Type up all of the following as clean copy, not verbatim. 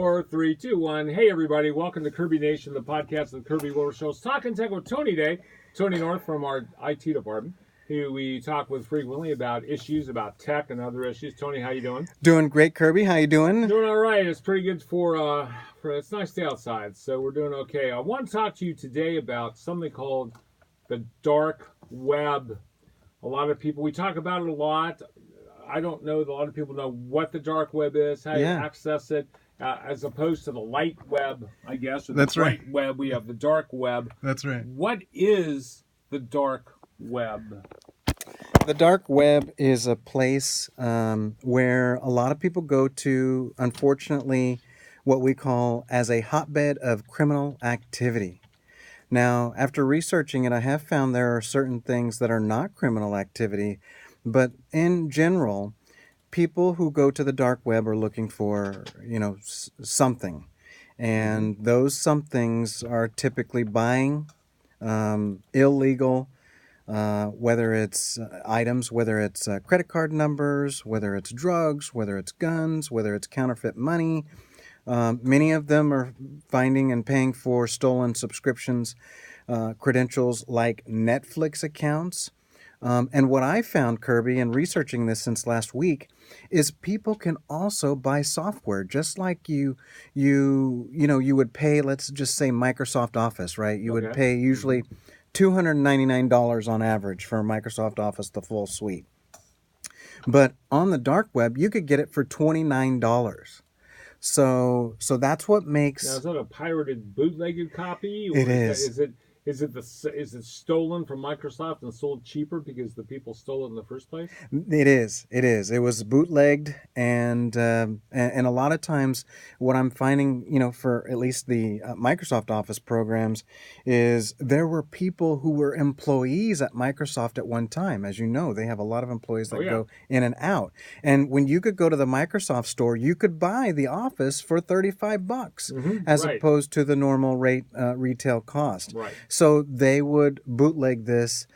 Four, three, two, one. Hey, everybody. Welcome to Kirby Nation, the podcast of the Kirby World Shows. Talking Tech with Tony today. Tony North from our IT department, who we talk with frequently about issues, about tech and other issues. Tony, how you doing? Doing great, Kirby. How you doing? Doing all right. It's pretty good for it's a nice day outside, so we're doing okay. I want to talk to you today about something called the dark web. A lot of people, we talk about it a lot. I don't know that a lot of people know what the dark web is, how you access it. As opposed to the light web, I guess, or the bright web, we have the dark web. That's right. What is the dark web? The dark web is a place where a lot of people go to, unfortunately, what we call as a hotbed of criminal activity. Now, after researching it, I have found there are certain things that are not criminal activity, but in general, people who go to the dark web are looking for, something. And those somethings are typically buying illegal, whether it's items, whether it's credit card numbers, whether it's drugs, whether it's guns, whether it's counterfeit money. Many of them are finding and paying for stolen subscriptions, credentials like Netflix accounts. And what I found, Kirby, in researching this since last week, is people can also buy software, just like you would pay, let's just say Microsoft Office, right? You would pay usually $299 on average for Microsoft Office, the full suite. But on the dark web, you could get it for $29. So that's what makes. Now, is that a pirated bootlegged copy? Or it is. Is it stolen from Microsoft and sold cheaper because the people stole it in the first place? It is. It was bootlegged, and a lot of times, what I'm finding, for at least the Microsoft Office programs, is there were people who were employees at Microsoft at one time. As you know, they have a lot of employees that go in and out. And when you could go to the Microsoft store, you could buy the Office for $35, as opposed to the normal rate retail cost. Right. So they would bootleg this,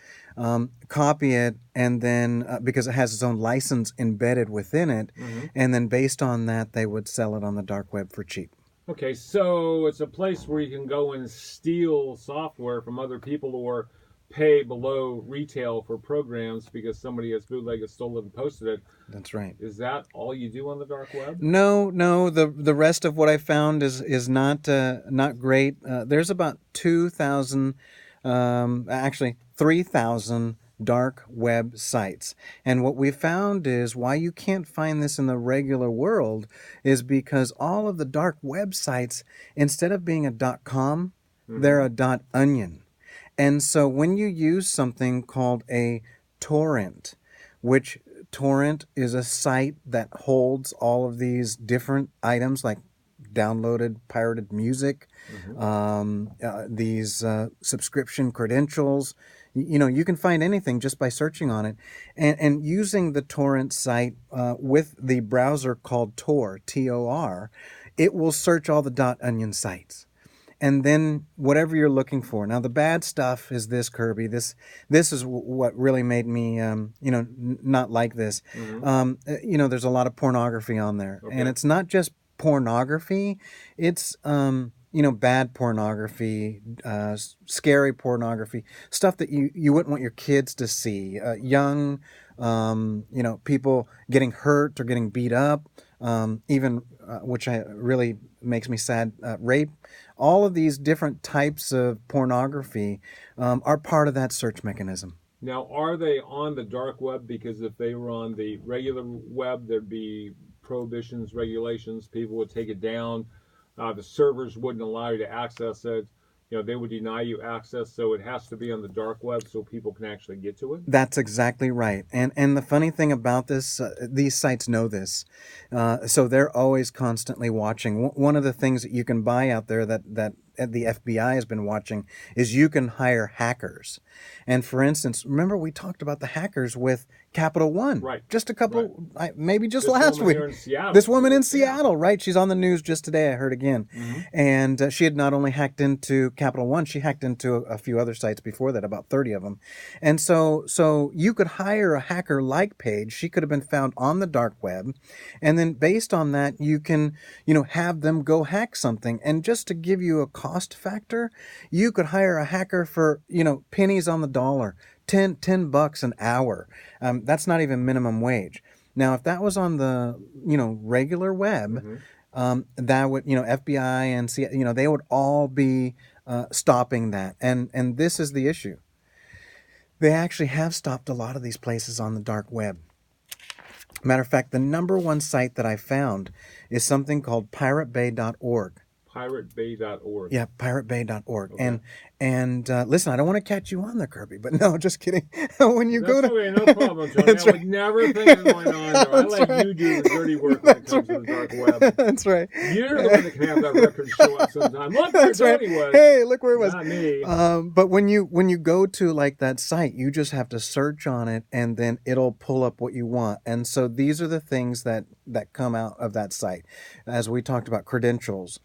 copy it, and then because it has its own license embedded within it, and then based on that, they would sell it on the dark web for cheap. Okay, so it's a place where you can go and steal software from other people or pay below retail for programs because somebody has bootlegged, stole it, and posted it. That's right. Is that all you do on the dark web? No. The rest of what I found is not great. There's about 2,000, actually 3,000 dark web sites. And what we found is why you can't find this in the regular world is because all of the dark web sites, instead of being a .com, they're a .onion. And so when you use something called a torrent, which torrent is a site that holds all of these different items like downloaded pirated music, these subscription credentials. You can find anything just by searching on it. And using the torrent site with the browser called Tor, T-O-R, it will search all the .onion sites. And then whatever you're looking for. Now, the bad stuff is this, Kirby. This is what really made me, not like this. There's a lot of pornography on there. Okay. And it's not just pornography. It's, bad pornography, scary pornography, stuff that you wouldn't want your kids to see. Young, people getting hurt or getting beat up, even, which really makes me sad, rape. All of these different types of pornography are part of that search mechanism. Now, are they on the dark web? Because if they were on the regular web, there'd be prohibitions, regulations. People would take it down. The servers wouldn't allow you to access it. They would deny you access. So it has to be on the dark web so people can actually get to it. That's exactly right. And the funny thing about this, these sites know this. So they're always constantly watching. One of the things that you can buy out there that the FBI has been watching is you can hire hackers. And for instance, remember we talked about the hackers with Capital One. Right. Just a couple, maybe just This last woman week. here in Seattle. This woman in Seattle, right? She's on the news just today, I heard again. Mm-hmm. And she had not only hacked into Capital One, she hacked into a few other sites before that, about 30 of them. And so you could hire a hacker-like page. She could have been found on the dark web. And then based on that, you can, have them go hack something. And just to give you a cost factor, you could hire a hacker for, pennies on the dollar. $10 an hour. That's not even minimum wage. Now, if that was on the, regular web, that would, FBI and they would all be stopping that. And this is the issue. They actually have stopped a lot of these places on the dark web. Matter of fact, the number one site that I found is something called piratebay.org. Piratebay.org. Yeah, piratebay.org. Okay. And listen, I don't want to catch you on there, Kirby, but no, just kidding. When you go to... Okay, no problem, Tony. I would never think of going on there. I let you do the dirty work when it comes to the dark web. That's right. You're the one that can have that record show up sometime. Look where Tony was. Hey, look where it was. Not me. But when you go to like that site, you just have to search on it, and then it'll pull up what you want. And so these are the things that come out of that site, as we talked about: credentials,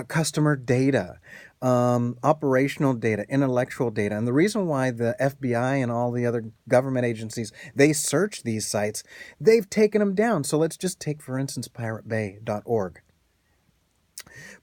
customer data, operational data, intellectual data. And the reason why the FBI and all the other government agencies, they search these sites, they've taken them down. So let's just take, for instance, piratebay.org.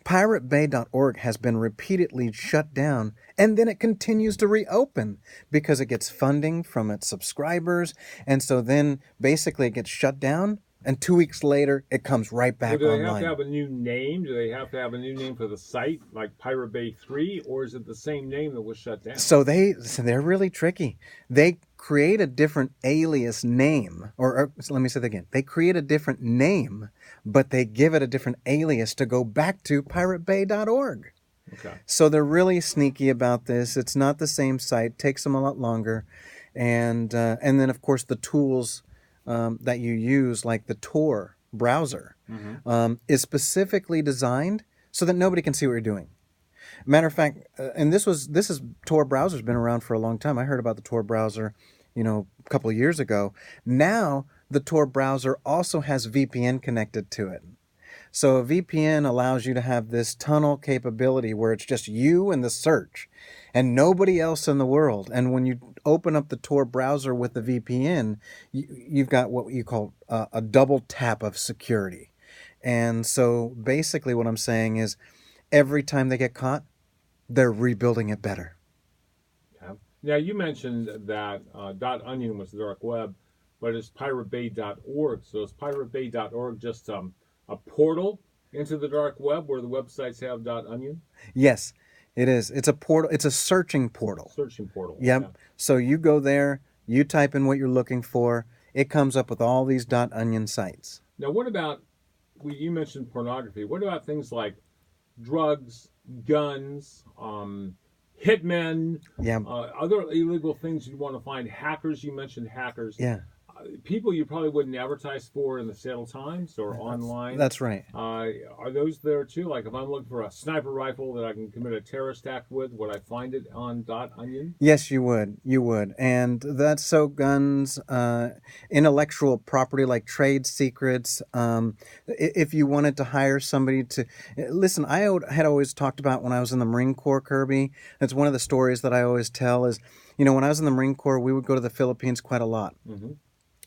Piratebay.org has been repeatedly shut down, and then it continues to reopen because it gets funding from its subscribers. And so then basically it gets shut down, and 2 weeks later it comes right back Do they online. have to have a new name? Do they have to have a new name for the site, like Pirate Bay 3, or is it the same name that was shut down? So they're really tricky. They create a different alias name, or let me say that again. They create a different name, but they give it a different alias to go back to piratebay.org. Okay. So they're really sneaky about this. It's not the same site. Takes them a lot longer, and then of course the tools that you use, like the Tor browser, is specifically designed so that nobody can see what you're doing. Matter of fact, and Tor browser's been around for a long time. I heard about the Tor browser, a couple of years ago. Now the Tor browser also has VPN connected to it. So a VPN allows you to have this tunnel capability where it's just you and the search and nobody else in the world. And when you open up the Tor browser with the VPN, you've got what you call a double tap of security. And so basically what I'm saying is every time they get caught, they're rebuilding it better. Okay. Now, you mentioned that .onion was the dark web, but it's piratebay.org. So is piratebay.org just a portal into the dark web where the websites have .onion? Yes, it is. It's a portal. It's a searching portal. Searching portal. Yep. Yeah. So you go there, you type in what you're looking for. It comes up with all these .onion sites. Now, what about, you mentioned pornography. What about things like drugs, guns, hitmen, other illegal things you want to find? Hackers, you mentioned hackers. Yeah. People you probably wouldn't advertise for in the Seattle Times or online. That's right. Are those there too? Like if I'm looking for a sniper rifle that I can commit a terrorist act with, would I find it on .onion? Yes, you would. You would. And that's so guns, intellectual property like trade secrets. If you wanted to hire somebody to... Listen, I had always talked about when I was in the Marine Corps, Kirby. That's one of the stories that I always tell is, when I was in the Marine Corps, we would go to the Philippines quite a lot. Mm-hmm.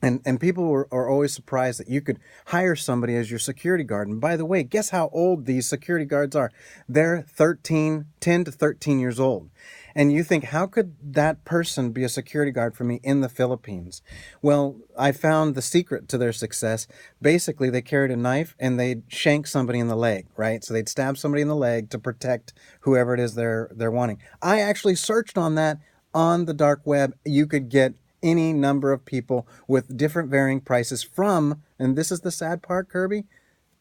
And people are always surprised that you could hire somebody as your security guard. And by the way, guess how old these security guards are? They're 10 to 13 years old. And you think, how could that person be a security guard for me in the Philippines? Well, I found the secret to their success. Basically, they carried a knife and they'd shank somebody in the leg, right? So they'd stab somebody in the leg to protect whoever it is they're wanting. I actually searched on that on the dark web. You could get any number of people with different varying prices from, and this is the sad part, Kirby,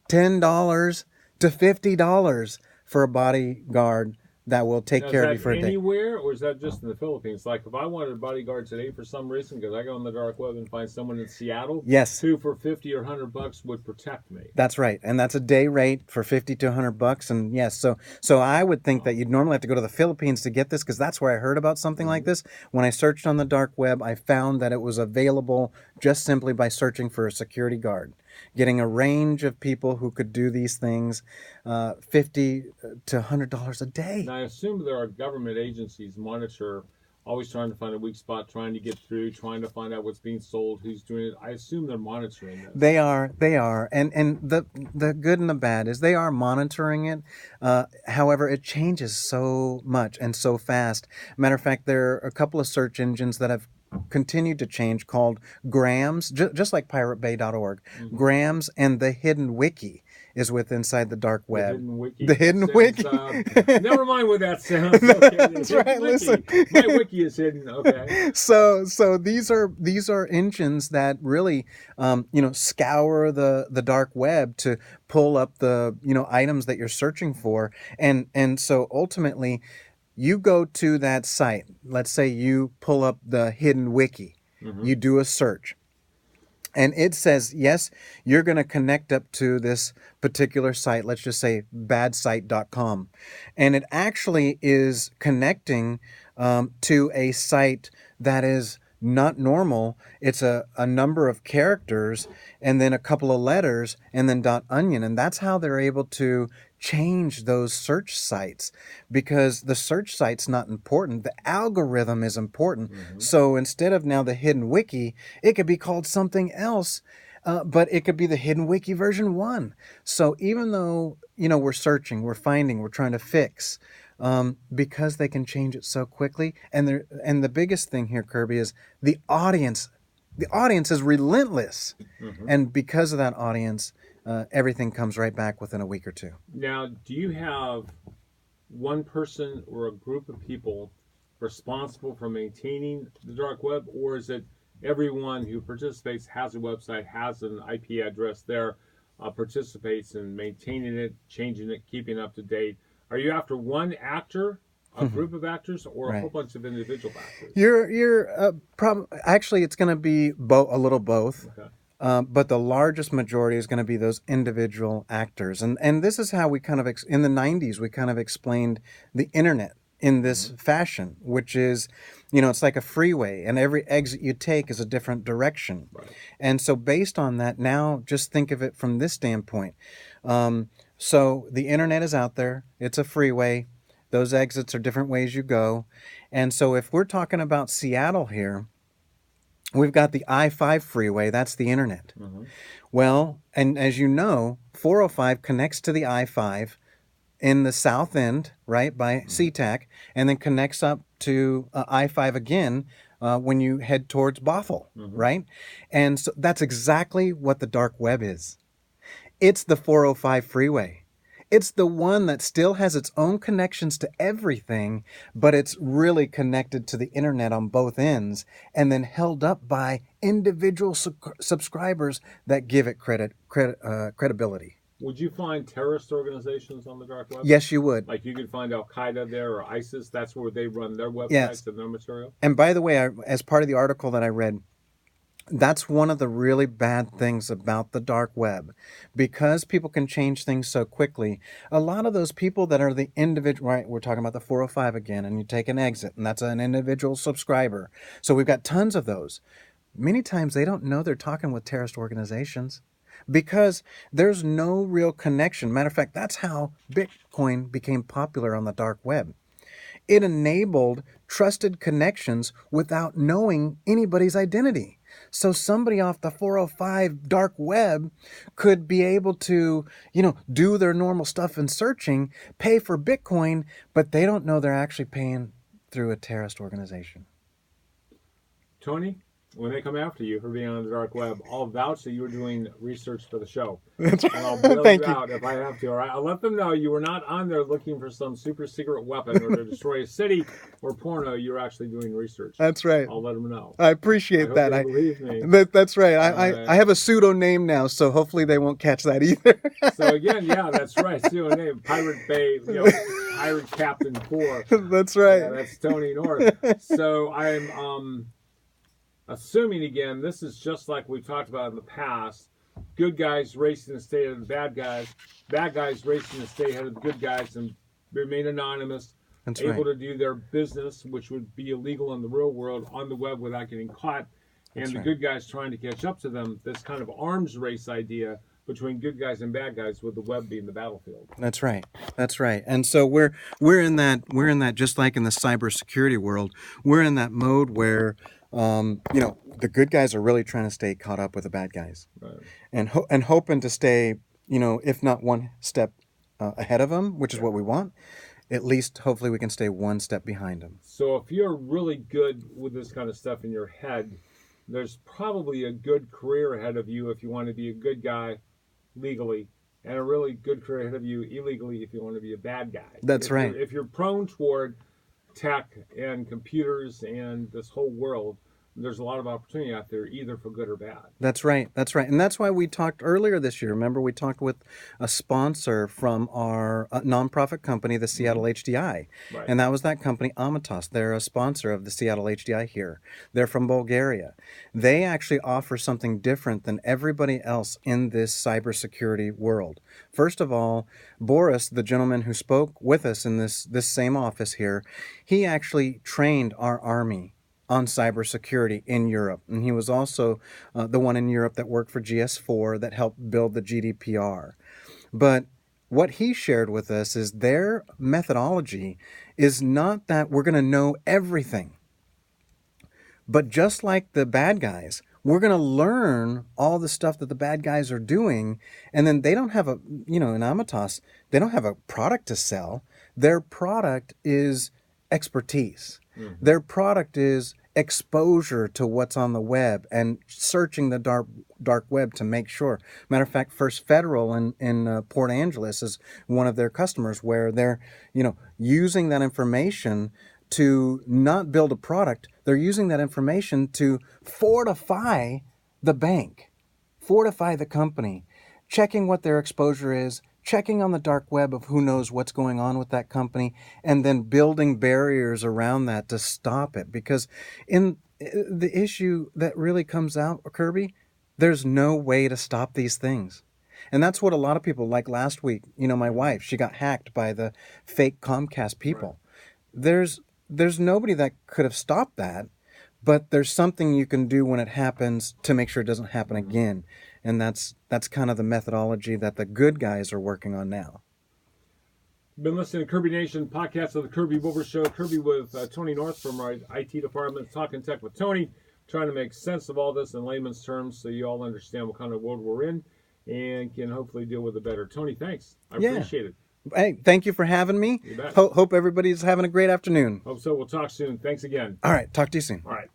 $10 to $50 for a bodyguard that will take Now, care of you is for that a day. anywhere, or is that just in the Philippines? Like, if I wanted a bodyguard today for some reason, because I go on the dark web and find someone in Seattle Yes. who for 50 or $100 would protect me. That's right, and that's a day rate for 50 to $100. And yes, so I would think that you'd normally have to go to the Philippines to get this, because that's where I heard about something like this. When I searched on the dark web, I found that it was available just simply by searching for a security guard, getting a range of people who could do these things, $50 to $100 a day. And I assume there are government agencies monitor, always trying to find a weak spot, trying to get through, trying to find out what's being sold, who's doing it. I assume they're monitoring this. They are, and the good and the bad is they are monitoring it. However, it changes so much and so fast. Matter of fact, there are a couple of search engines that have continued to change called Grams, just like piratebay.org. Grams and the Hidden Wiki is with inside the dark web. The Hidden Wiki. Never mind what that sounds. Okay. That's right. Listen, my wiki is hidden. Okay. So these are engines that really, scour the dark web to pull up the items that you're searching for, and so ultimately, you go to that site. Let's say you pull up the Hidden Wiki. You do a search. And it says, yes, you're going to connect up to this particular site. Let's just say badsite.com. And it actually is connecting to a site that is not normal. It's a number of characters and then a couple of letters and then .onion. And that's how they're able to change those search sites, because the search site's not important. The algorithm is important. So instead of now the Hidden Wiki, it could be called something else, but it could be the Hidden Wiki version 1. So even though, we're searching, we're finding, we're trying to fix, because they can change it so quickly. And the biggest thing here, Kirby, is the audience. The audience is relentless. And because of that audience, everything comes right back within a week or two. Now, do you have one person or a group of people responsible for maintaining the dark web, or is it everyone who participates, has a website, has an IP address there, participates in maintaining it, changing it, keeping it up to date? Are you after one actor, a group of actors, or a whole bunch of individual actors? Actually, it's going to be a little both. Okay. But the largest majority is going to be those individual actors. And this is how we kind of, in the 90s, we kind of explained the internet in this fashion, which is, it's like a freeway, and every exit you take is a different direction. Right. And so based on that, now just think of it from this standpoint. So the internet is out there. It's a freeway. Those exits are different ways you go. And so if we're talking about Seattle here, we've got the I-5 freeway. That's the internet. Well, and as you know, 405 connects to the I-5 in the south end, right, by SeaTac, and then connects up to I-5 again when you head towards Bothell, right? And so that's exactly what the dark web is. It's the 405 freeway. It's the one that still has its own connections to everything, but it's really connected to the internet on both ends, and then held up by individual subscribers that give it credibility. Would you find terrorist organizations on the dark web? Yes, you would. Like you could find Al-Qaeda there or ISIS. That's where they run their websites and their material? And by the way, as part of the article that I read, that's one of the really bad things about the dark web. Because people can change things so quickly, a lot of those people that are the individual, right, we're talking about the 405 again, and you take an exit, and that's an individual subscriber. So we've got tons of those. Many times they don't know they're talking with terrorist organizations because there's no real connection. Matter of fact, that's how Bitcoin became popular on the dark web. It enabled trusted connections without knowing anybody's identity. So somebody off the 405 dark web could be able to, do their normal stuff in searching, pay for Bitcoin, but they don't know they're actually paying through a terrorist organization. Tony, when they come after you for being on the dark web, I'll vouch that you were doing research for the show. That's And I'll bail Thank you you. out if I have to. All right, I'll let them know you were not on there looking for some super secret weapon or to destroy a city or porno. You're actually doing research. That's right. I'll let them know. I appreciate that. They believe me. That's right. I have a pseudo name now, so hopefully they won't catch that either. So again, yeah, that's right. Pseudo name, Pirate Bay, Pirate Captain 4. That's right. Yeah, that's Tony North. So I'm assuming again, this is just like we've talked about in the past. Good guys racing to stay ahead of the bad guys. Bad guys racing to stay ahead of the good guys and remain anonymous. That's able right. to do their business, which would be illegal in the real world, on the web without getting caught. And That's the right. good guys trying to catch up to them. This kind of arms race idea between good guys and bad guys, with the web being the battlefield. That's right. That's right. And so we're in that just like in the cybersecurity world, we're in that mode where the good guys are really trying to stay caught up with the bad guys, Right. and hoping to stay, if not one step ahead of them, which is what we want, at least hopefully we can stay one step behind them. So if you're really good with this kind of stuff in your head, there's probably a good career ahead of you if you want to be a good guy legally, and a really good career ahead of you illegally if you want to be a bad guy. That's right. If you're prone toward tech and computers and this whole world, there's a lot of opportunity out there, either for good or bad. That's right. That's right. And that's why we talked earlier this year. Remember, we talked with a sponsor from our nonprofit company, the Seattle HDI. Right. And that was that company, Amatos. They're a sponsor of the Seattle HDI here. They're from Bulgaria. They actually offer something different than everybody else in this cybersecurity world. First of all, Boris, the gentleman who spoke with us in this same office here, he actually trained our Army on cybersecurity in Europe. And he was also the one in Europe that worked for GS4 that helped build the GDPR. But what he shared with us is their methodology is not that we're going to know everything. But just like the bad guys, we're going to learn all the stuff that the bad guys are doing. And then they don't have in Amatos, they don't have a product to sell. Their product is expertise. Mm-hmm. Their product is exposure to what's on the web and searching the dark web to make sure. Matter of fact, First Federal in Port Angeles is one of their customers, where they're using that information to not build a product. They're using that information to fortify the bank, fortify the company, checking what their exposure is, checking on the dark web of who knows what's going on with that company, and then building barriers around that to stop it. Because in the issue that really comes out, Kirby, there's no way to stop these things. And that's what a lot of people, like last week, my wife, she got hacked by the fake Comcast people. Right. There's nobody that could have stopped that, but there's something you can do when it happens to make sure it doesn't happen again. And that's kind of the methodology that the good guys are working on now. Been listening to Kirby Nation podcast of the Kirby Wilbur Show. Kirby with Tony North from our IT department, talking tech with Tony, trying to make sense of all this in layman's terms so you all understand what kind of world we're in and can hopefully deal with it better. Tony, thanks. I appreciate it. Hey, thank you for having me. You bet. Hope everybody's having a great afternoon. Hope so. We'll talk soon. Thanks again. All right. Talk to you soon. All right.